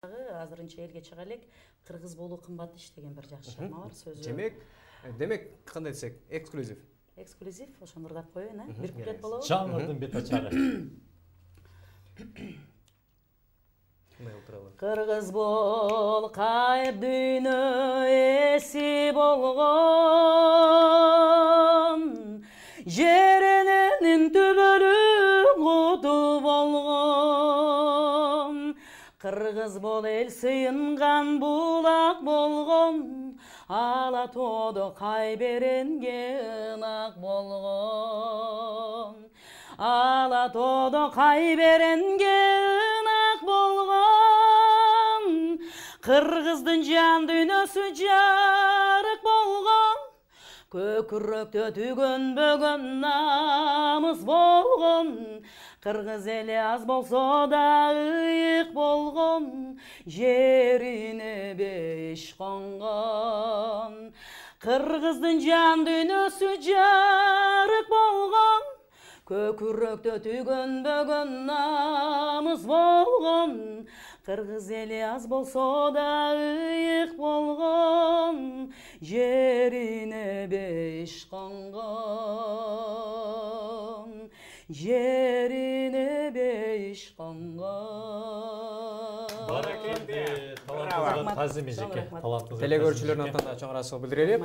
Азырынча элге чыга элек кыргыз болуу кымбат иш деген бир жакшы чыгма бар сөзү. Демек кандай десек, эксклюзив. Эксклюзив, ошону ырдап коеюн, бир куплет болобу? Жанрдын бет ачары. Кыргыз бол кайып дүйнө эси болгон, жеринин түбөлү куту болгон. Кыргыз бол эл сыйынган булак болгон, ала тоодо кай беренге ынак болгон. Ала тоодо кай беренге ынак болгон. Кыргыздын жан дүйнөсү жарык болгон, көкүрөктө түгөнбөгөн намыс болгон. Кыргыз эли аз болсо да ыйык болгон, жерине беш конгон. Кыргыздын жан дүйнөсү жарык болгон, көкүрөктө түгөнбөгөн намыс болгон. Кыргыз эли аз болсо да ыйык болгон, жерине беш конгон. Жерине беш конгон. Баракелде. Таланттуу тазы мижеке. Телегөрчүлөрдүн атынан чоң ыраазычылык билдирели.